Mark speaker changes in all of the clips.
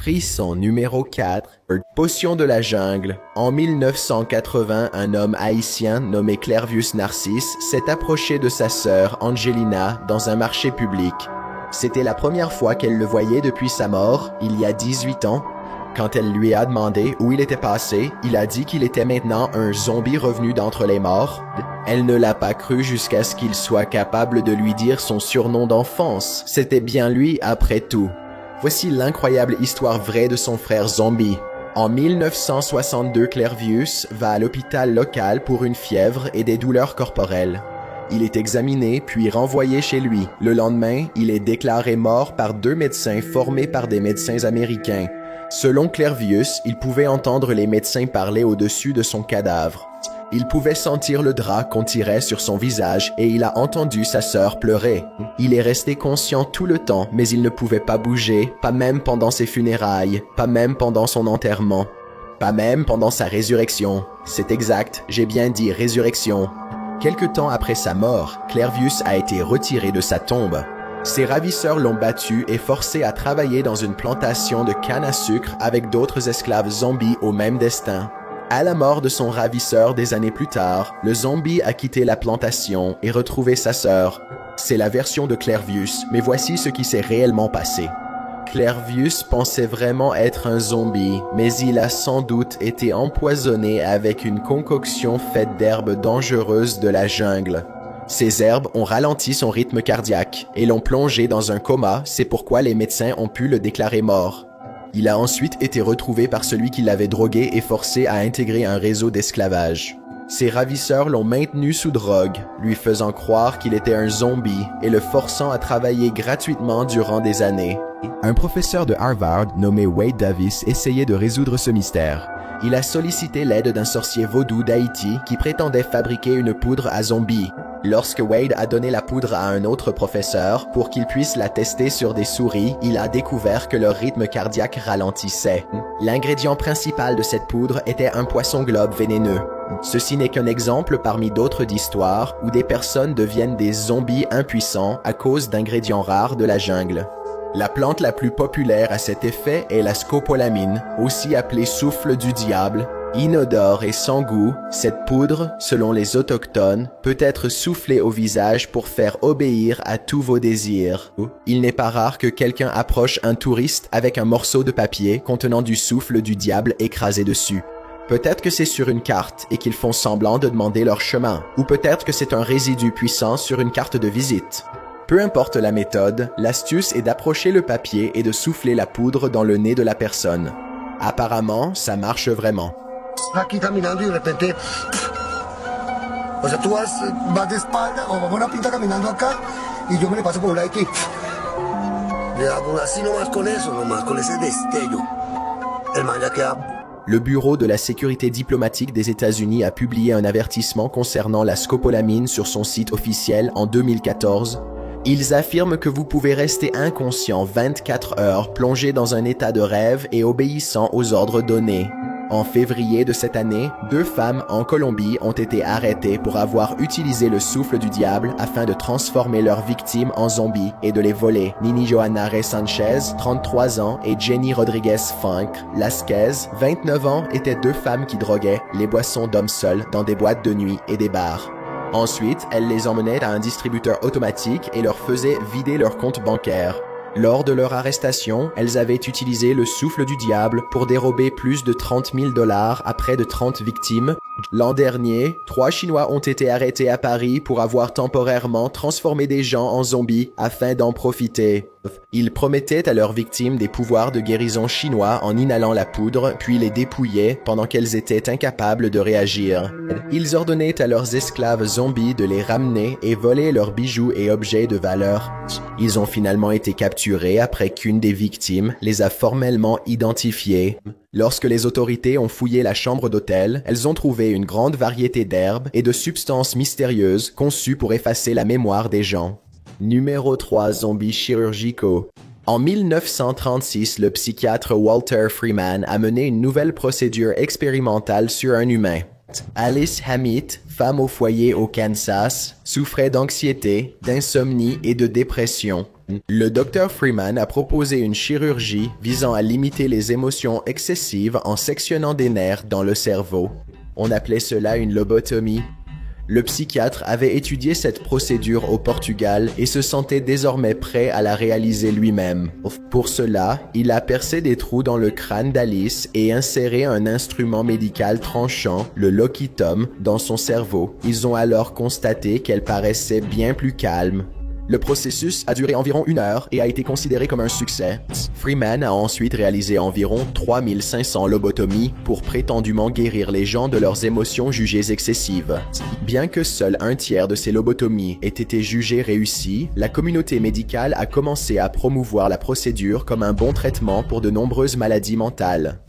Speaker 1: Frisson numéro 4. Potion de la jungle. En 1980, un homme haïtien nommé Clervius Narcisse s'est approché de sa sœur Angelina dans un marché public. C'était la première fois qu'elle le voyait depuis sa mort, il y a 18 ans. Quand elle lui a demandé où il était passé, il a dit qu'il était maintenant un zombie revenu d'entre les morts. Elle ne l'a pas cru jusqu'à ce qu'il soit capable de lui dire son surnom d'enfance. C'était bien lui après tout. Voici l'incroyable histoire vraie de son frère zombie. En 1962, Clervius va à l'hôpital local pour une fièvre et des douleurs corporelles. Il est examiné puis renvoyé chez lui. Le lendemain, il est déclaré mort par 2 médecins formés par des médecins américains. Selon Clervius, il pouvait entendre les médecins parler au-dessus de son cadavre. Il pouvait sentir le drap qu'on tirait sur son visage et il a entendu sa sœur pleurer. Il est resté conscient tout le temps, mais il ne pouvait pas bouger, pas même pendant ses funérailles, pas même pendant son enterrement, pas même pendant sa résurrection. C'est exact, j'ai bien dit résurrection. Quelque temps après sa mort, Clervius a été retiré de sa tombe. Ses ravisseurs l'ont battu et forcé à travailler dans une plantation de canne à sucre avec d'autres esclaves zombies au même destin. À la mort de son ravisseur des années plus tard, le zombie a quitté la plantation et retrouvé sa sœur. C'est la version de Clervius, mais voici ce qui s'est réellement passé. Clervius pensait vraiment être un zombie, mais il a sans doute été empoisonné avec une concoction faite d'herbes dangereuses de la jungle. Ces herbes ont ralenti son rythme cardiaque et l'ont plongé dans un coma, c'est pourquoi les médecins ont pu le déclarer mort. Il a ensuite été retrouvé par celui qui l'avait drogué et forcé à intégrer un réseau d'esclavage. Ses ravisseurs l'ont maintenu sous drogue, lui faisant croire qu'il était un zombie et le forçant à travailler gratuitement durant des années. Un professeur de Harvard nommé Wade Davis essayait de résoudre ce mystère. Il a sollicité l'aide d'un sorcier vaudou d'Haïti qui prétendait fabriquer une poudre à zombies. Lorsque Wade a donné la poudre à un autre professeur pour qu'il puisse la tester sur des souris, il a découvert que leur rythme cardiaque ralentissait. L'ingrédient principal de cette poudre était un poisson-globe vénéneux. Ceci n'est qu'un exemple parmi d'autres d'histoires où des personnes deviennent des zombies impuissants à cause d'ingrédients rares de la jungle. La plante la plus populaire à cet effet est la scopolamine, aussi appelée souffle du diable. Inodore et sans goût, cette poudre, selon les autochtones, peut être soufflée au visage pour faire obéir à tous vos désirs. Il n'est pas rare que quelqu'un approche un touriste avec un morceau de papier contenant du souffle du diable écrasé dessus. Peut-être que c'est sur une carte et qu'ils font semblant de demander leur chemin, ou peut-être que c'est un résidu puissant sur une carte de visite. Peu importe la méthode, l'astuce est d'approcher le papier et de souffler la poudre dans le nez de la personne. Apparemment, ça marche vraiment.
Speaker 2: Aquí caminando y de repente, o sea, tú vas de espalda o vamos una pinta caminando acá y yo me le paso por un lado aquí. Le hago así nomás con eso, nomás con ese destello. El man ya queda.
Speaker 1: Le Bureau de la sécurité diplomatique des États-Unis a publié un avertissement concernant la scopolamine sur son site officiel en 2014. Ils affirment que vous pouvez rester inconscient 24 heures, plongé dans un état de rêve et obéissant aux ordres donnés. En février de cette année, 2 femmes en Colombie ont été arrêtées pour avoir utilisé le souffle du diable afin de transformer leurs victimes en zombies et de les voler. Nini Johanna Rey Sanchez, 33 ans, et Jenny Rodriguez Funk Lasquez, 29 ans, étaient 2 femmes qui droguaient les boissons d'hommes seuls dans des boîtes de nuit et des bars. Ensuite, elles les emmenaient à un distributeur automatique et leur faisaient vider leur compte bancaire. Lors de leur arrestation, elles avaient utilisé le souffle du diable pour dérober plus de 30 000 $ à près de 30 victimes. L'an dernier, 3 Chinois ont été arrêtés à Paris pour avoir temporairement transformé des gens en zombies afin d'en profiter. Ils promettaient à leurs victimes des pouvoirs de guérison chinois en inhalant la poudre, puis les dépouillaient pendant qu'elles étaient incapables de réagir. Ils ordonnaient à leurs esclaves zombies de les ramener et voler leurs bijoux et objets de valeur. Ils ont finalement été capturés après qu'une des victimes les a formellement identifiés. Lorsque les autorités ont fouillé la chambre d'hôtel, elles ont trouvé une grande variété d'herbes et de substances mystérieuses conçues pour effacer la mémoire des gens. Numéro 3, zombies chirurgicaux. En 1936, le psychiatre Walter Freeman a mené une nouvelle procédure expérimentale sur un humain. Alice Hamit, femme au foyer au Kansas, souffrait d'anxiété, d'insomnie et de dépression. Le docteur Freeman a proposé une chirurgie visant à limiter les émotions excessives en sectionnant des nerfs dans le cerveau. On appelait cela une lobotomie. Le psychiatre avait étudié cette procédure au Portugal et se sentait désormais prêt à la réaliser lui-même. Pour cela, il a percé des trous dans le crâne d'Alice et inséré un instrument médical tranchant, le loquitum, dans son cerveau. Ils ont alors constaté qu'elle paraissait bien plus calme. Le processus a duré environ 1 heure et a été considéré comme un succès. Freeman a ensuite réalisé environ 3500 lobotomies pour prétendument guérir les gens de leurs émotions jugées excessives. Bien que seul 1/3 de ces lobotomies aient été jugées réussies, la communauté médicale a commencé à promouvoir la procédure comme un bon traitement pour de nombreuses maladies mentales.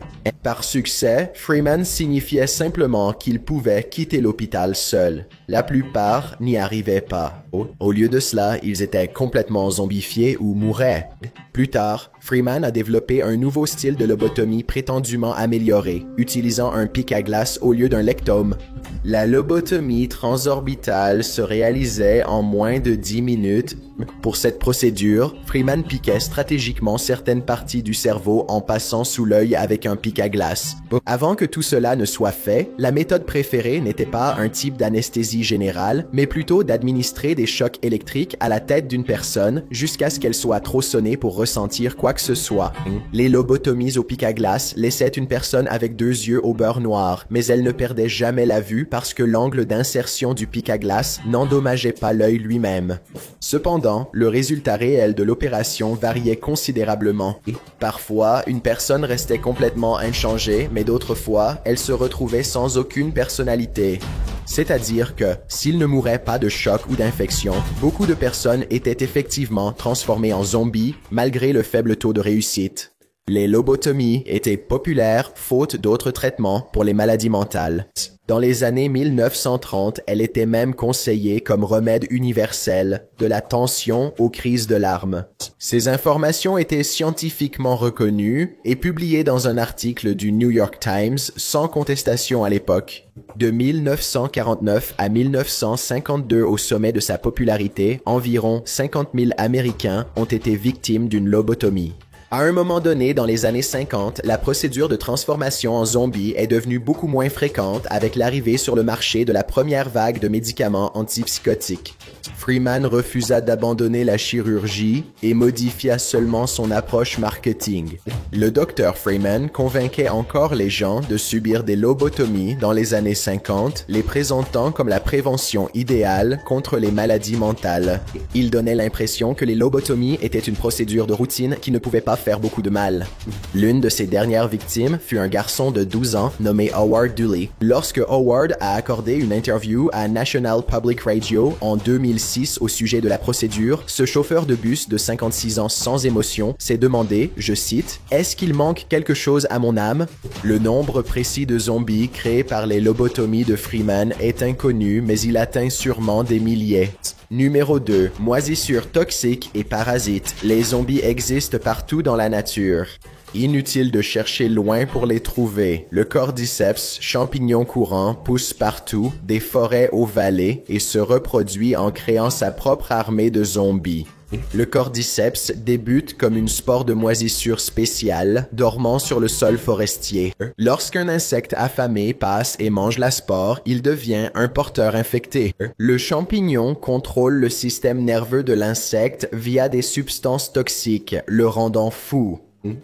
Speaker 1: Par succès, Freeman signifiait simplement qu'il pouvait quitter l'hôpital seul. La plupart n'y arrivaient pas. Au lieu de cela, ils étaient complètement zombifiés ou mouraient. Plus tard, Freeman a développé un nouveau style de lobotomie prétendument amélioré, utilisant un pic à glace au lieu d'un lectome. La lobotomie transorbitale se réalisait en moins de 10 minutes. Pour cette procédure, Freeman piquait stratégiquement certaines parties du cerveau en passant sous l'œil avec un pic à glace. Avant que tout cela ne soit fait, la méthode préférée n'était pas un type d'anesthésie générale, mais plutôt d'administrer des chocs électriques à la tête d'une personne jusqu'à ce qu'elle soit trop sonnée pour ressentir quoi que ce soit. Les lobotomies au pic à glace laissaient une personne avec 2 yeux au beurre noir, mais elle ne perdait jamais la vue parce que l'angle d'insertion du pic à glace n'endommageait pas l'œil lui-même. Cependant, le résultat réel de l'opération variait considérablement. Parfois, une personne restait complètement inchangée, mais d'autres fois, elle se retrouvait sans aucune personnalité. C'est-à-dire que, s'il ne mourait pas de choc ou d'infection, beaucoup de personnes étaient effectivement transformées en zombies malgré le faible taux de réussite. Les lobotomies étaient populaires faute d'autres traitements pour les maladies mentales. Dans les années 1930, elle était même conseillée comme remède universel, de la tension aux crises de larmes. Ces informations étaient scientifiquement reconnues et publiées dans un article du New York Times sans contestation à l'époque. De 1949 à 1952, au sommet de sa popularité, environ 50 000 Américains ont été victimes d'une lobotomie. À un moment donné, dans les années 50, la procédure de transformation en zombie est devenue beaucoup moins fréquente avec l'arrivée sur le marché de la première vague de médicaments antipsychotiques. Freeman refusa d'abandonner la chirurgie et modifia seulement son approche marketing. Le docteur Freeman convainquait encore les gens de subir des lobotomies dans les années 50, les présentant comme la prévention idéale contre les maladies mentales. Il donnait l'impression que les lobotomies étaient une procédure de routine qui ne pouvait pas faire beaucoup de mal. L'une de ses dernières victimes fut un garçon de 12 ans nommé Howard Dooley. Lorsque Howard a accordé une interview à National Public Radio en 2006 au sujet de la procédure, ce chauffeur de bus de 56 ans sans émotion s'est demandé, je cite, « Est-ce qu'il manque quelque chose à mon âme ?» Le nombre précis de zombies créés par les lobotomies de Freeman est inconnu, mais il atteint sûrement des milliers. Numéro 2. Moisissures toxiques et parasites. Les zombies existent partout dans la nature. Inutile de chercher loin pour les trouver. Le cordyceps, champignon courant, pousse partout, des forêts aux vallées et se reproduit en créant sa propre armée de zombies. Le cordyceps débute comme une spore de moisissure spéciale, dormant sur le sol forestier. Lorsqu'un insecte affamé passe et mange la spore, il devient un porteur infecté. Le champignon contrôle le système nerveux de l'insecte via des substances toxiques, le rendant fou.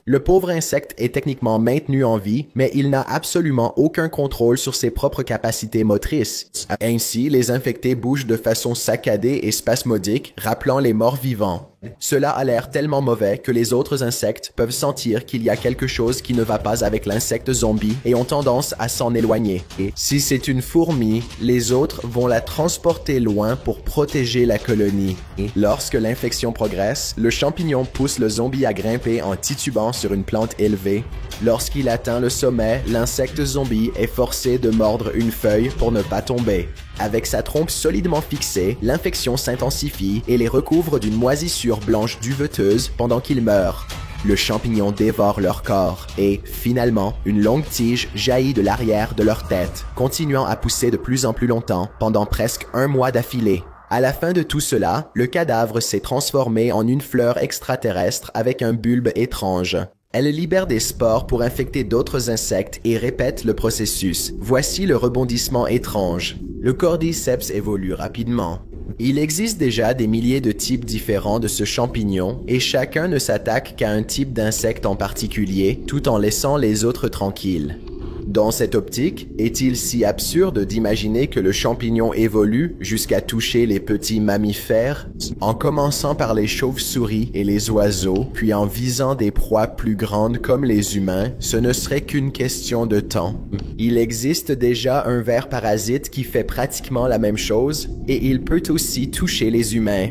Speaker 1: Le pauvre insecte est techniquement maintenu en vie, mais il n'a absolument aucun contrôle sur ses propres capacités motrices. Ainsi, les infectés bougent de façon saccadée et spasmodique, rappelant les morts vivants. Cela a l'air tellement mauvais que les autres insectes peuvent sentir qu'il y a quelque chose qui ne va pas avec l'insecte zombie et ont tendance à s'en éloigner. Et si c'est une fourmi, les autres vont la transporter loin pour protéger la colonie. Lorsque l'infection progresse, le champignon pousse le zombie à grimper en titubant sur une plante élevée. Lorsqu'il atteint le sommet, l'insecte zombie est forcé de mordre une feuille pour ne pas tomber. Avec sa trompe solidement fixée, l'infection s'intensifie et les recouvre d'une moisissure blanche duveteuse pendant qu'ils meurent. Le champignon dévore leur corps et, finalement, une longue tige jaillit de l'arrière de leur tête, continuant à pousser de plus en plus longtemps pendant presque 1 mois d'affilée. À la fin de tout cela, le cadavre s'est transformé en une fleur extraterrestre avec un bulbe étrange. Elle libère des spores pour infecter d'autres insectes et répète le processus. Voici le rebondissement étrange. Le cordyceps évolue rapidement. Il existe déjà des milliers de types différents de ce champignon et chacun ne s'attaque qu'à un type d'insecte en particulier, tout en laissant les autres tranquilles. Dans cette optique, est-il si absurde d'imaginer que le champignon évolue jusqu'à toucher les petits mammifères, en commençant par les chauves-souris et les oiseaux, puis en visant des proies plus grandes comme les humains, ce ne serait qu'une question de temps. Il existe déjà un ver parasite qui fait pratiquement la même chose, et il peut aussi toucher les humains.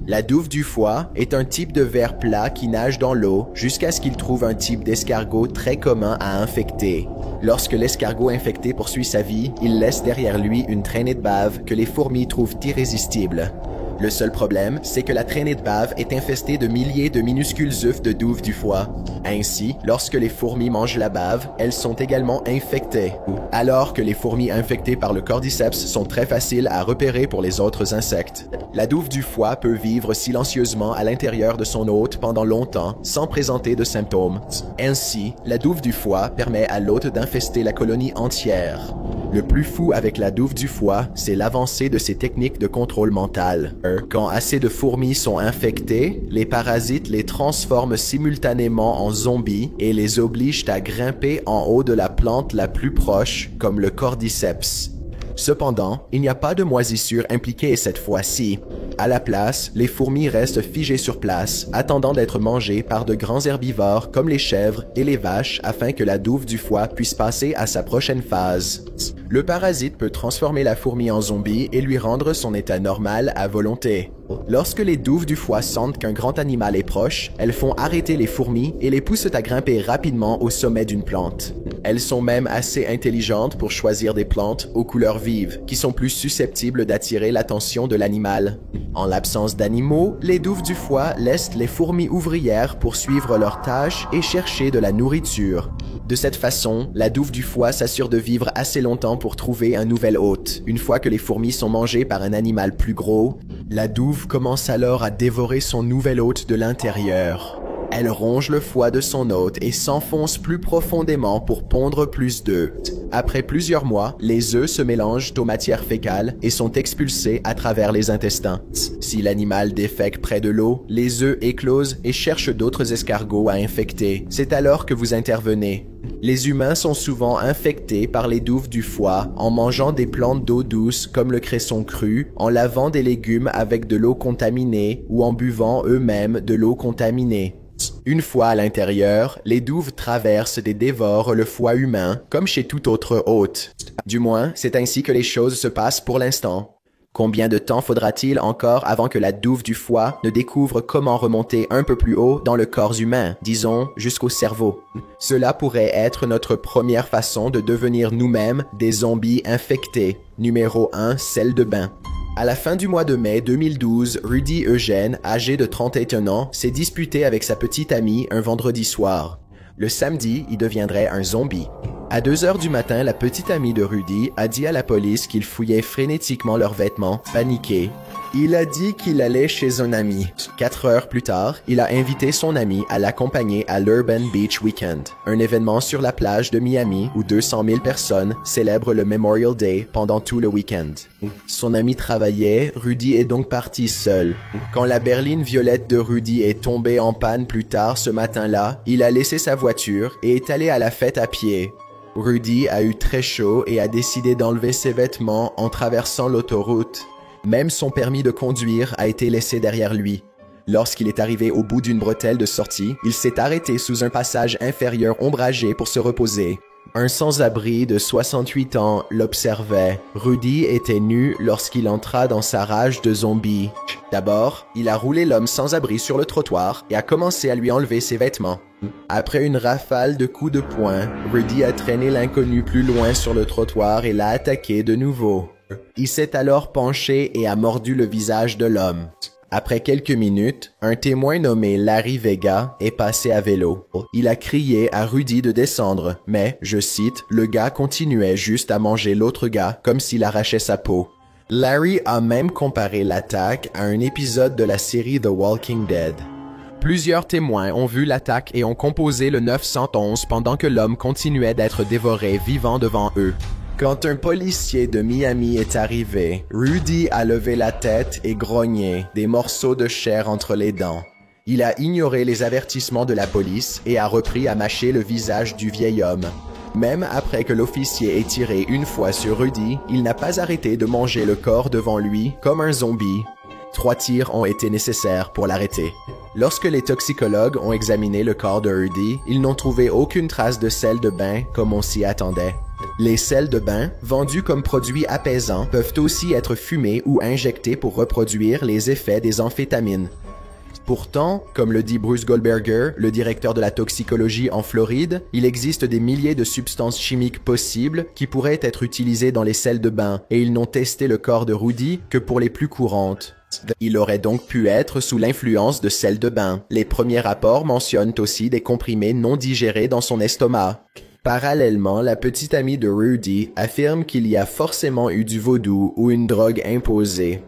Speaker 1: La douve du foie est un type de ver plat qui nage dans l'eau jusqu'à ce qu'il trouve un type d'escargot très commun à infecter. Lorsque l'escargot infecté poursuit sa vie, il laisse derrière lui une traînée de bave que les fourmis trouvent irrésistible. Le seul problème, c'est que la traînée de bave est infestée de milliers de minuscules œufs de douve du foie. Ainsi, lorsque les fourmis mangent la bave, elles sont également infectées. Alors que les fourmis infectées par le cordyceps sont très faciles à repérer pour les autres insectes. La douve du foie peut vivre silencieusement à l'intérieur de son hôte pendant longtemps sans présenter de symptômes. Ainsi, la douve du foie permet à l'hôte d'infester la colonie entière. Le plus fou avec la douve du foie, c'est l'avancée de ses techniques de contrôle mental. Quand assez de fourmis sont infectées, les parasites les transforment simultanément en zombies et les obligent à grimper en haut de la plante la plus proche, comme le cordyceps. Cependant, il n'y a pas de moisissure impliquée cette fois-ci. À la place, les fourmis restent figées sur place, attendant d'être mangées par de grands herbivores comme les chèvres et les vaches afin que la douve du foie puisse passer à sa prochaine phase. Le parasite peut transformer la fourmi en zombie et lui rendre son état normal à volonté. Lorsque les douves du foie sentent qu'un grand animal est proche, elles font arrêter les fourmis et les poussent à grimper rapidement au sommet d'une plante. Elles sont même assez intelligentes pour choisir des plantes aux couleurs vives, qui sont plus susceptibles d'attirer l'attention de l'animal. En l'absence d'animaux, les douves du foie laissent les fourmis ouvrières poursuivre leurs tâches et chercher de la nourriture. De cette façon, la douve du foie s'assure de vivre assez longtemps pour trouver un nouvel hôte. Une fois que les fourmis sont mangées par un animal plus gros, la douve commence alors à dévorer son nouvel hôte de l'intérieur. Elle ronge le foie de son hôte et s'enfonce plus profondément pour pondre plus d'œufs. Après plusieurs mois, les œufs se mélangent aux matières fécales et sont expulsés à travers les intestins. Si l'animal défèque près de l'eau, les œufs éclosent et cherchent d'autres escargots à infecter. C'est alors que vous intervenez. Les humains sont souvent infectés par les douves du foie en mangeant des plantes d'eau douce comme le cresson cru, en lavant des légumes avec de l'eau contaminée ou en buvant eux-mêmes de l'eau contaminée. Une fois à l'intérieur, les douves traversent et dévorent le foie humain, comme chez tout autre hôte. Du moins, c'est ainsi que les choses se passent pour l'instant. Combien de temps faudra-t-il encore avant que la douve du foie ne découvre comment remonter un peu plus haut dans le corps humain, disons jusqu'au cerveau? Cela pourrait être notre première façon de devenir nous-mêmes des zombies infectés. Numéro 1, celle de bain. À la fin du mois de mai 2012, Rudy Eugène, âgé de 31 ans, s'est disputé avec sa petite amie un vendredi soir. Le samedi, il deviendrait un zombie. À 2 heures du matin, la petite amie de Rudy a dit à la police qu'il fouillait frénétiquement leurs vêtements, paniqué. Il a dit qu'il allait chez un ami. 4 heures plus tard, il a invité son ami à l'accompagner à l'Urban Beach Weekend, un événement sur la plage de Miami où 200 000 personnes célèbrent le Memorial Day pendant tout le week-end. Son ami travaillait, Rudy est donc parti seul. Quand la berline violette de Rudy est tombée en panne plus tard ce matin-là, il a laissé sa voiture et est allé à la fête à pied. Rudy a eu très chaud et a décidé d'enlever ses vêtements en traversant l'autoroute. Même son permis de conduire a été laissé derrière lui. Lorsqu'il est arrivé au bout d'une bretelle de sortie, il s'est arrêté sous un passage inférieur ombragé pour se reposer. Un sans-abri de 68 ans l'observait. Rudy était nu lorsqu'il entra dans sa rage de zombie. D'abord, il a roulé l'homme sans-abri sur le trottoir et a commencé à lui enlever ses vêtements. Après une rafale de coups de poing, Rudy a traîné l'inconnu plus loin sur le trottoir et l'a attaqué de nouveau. Il s'est alors penché et a mordu le visage de l'homme. Après quelques minutes, un témoin nommé Larry Vega est passé à vélo. Il a crié à Rudy de descendre, mais, je cite, le gars continuait juste à manger l'autre gars comme s'il arrachait sa peau. Larry a même comparé l'attaque à un épisode de la série The Walking Dead. Plusieurs témoins ont vu l'attaque et ont composé le 911 pendant que l'homme continuait d'être dévoré vivant devant eux. Quand un policier de Miami est arrivé, Rudy a levé la tête et grogné, des morceaux de chair entre les dents. Il a ignoré les avertissements de la police et a repris à mâcher le visage du vieil homme. Même après que l'officier ait tiré une fois sur Rudy, il n'a pas arrêté de manger le corps devant lui comme un zombie. 3 tirs ont été nécessaires pour l'arrêter. Lorsque les toxicologues ont examiné le corps de Rudy, ils n'ont trouvé aucune trace de sel de bain comme on s'y attendait. Les sels de bain, vendus comme produits apaisants, peuvent aussi être fumés ou injectés pour reproduire les effets des amphétamines. Pourtant, comme le dit Bruce Goldberger, le directeur de la toxicologie en Floride, il existe des milliers de substances chimiques possibles qui pourraient être utilisées dans les sels de bain et ils n'ont testé le corps de Rudy que pour les plus courantes. Il aurait donc pu être sous l'influence de sel de bain. Les premiers rapports mentionnent aussi des comprimés non digérés dans son estomac. Parallèlement, la petite amie de Rudy affirme qu'il y a forcément eu du vaudou ou une drogue imposée.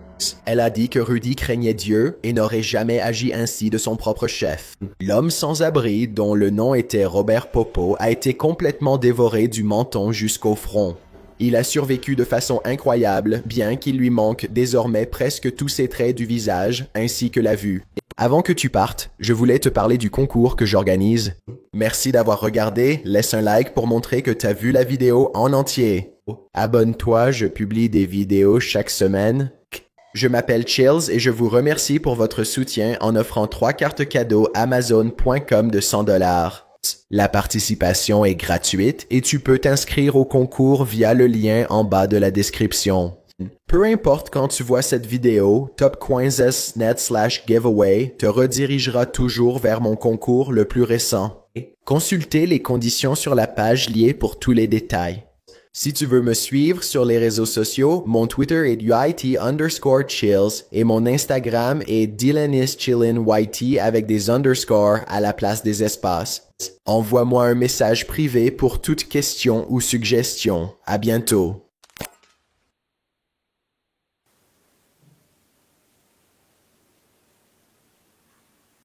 Speaker 1: Elle a dit que Rudy craignait Dieu et n'aurait jamais agi ainsi de son propre chef. L'homme sans abri, dont le nom était Robert Popo, a été complètement dévoré du menton jusqu'au front. Il a survécu de façon incroyable, bien qu'il lui manque désormais presque tous ses traits du visage, ainsi que la vue. Avant que tu partes, je voulais te parler du concours que j'organise. Merci d'avoir regardé, laisse un like pour montrer que tu as vu la vidéo en entier. Abonne-toi, je publie des vidéos chaque semaine. Je m'appelle Chills et je vous remercie pour votre soutien en offrant 3 cartes cadeaux Amazon.com de $100. La participation est gratuite et tu peux t'inscrire au concours via le lien en bas de la description. Peu importe quand tu vois cette vidéo, topcoins.net/giveaway te redirigera toujours vers mon concours le plus récent. Consultez les conditions sur la page liée pour tous les détails. Si tu veux me suivre sur les réseaux sociaux, mon Twitter est UIT_chills et mon Instagram est DylanIsChillinYT avec des underscores à la place des espaces. Envoie-moi un message privé pour toute question ou suggestion. À bientôt.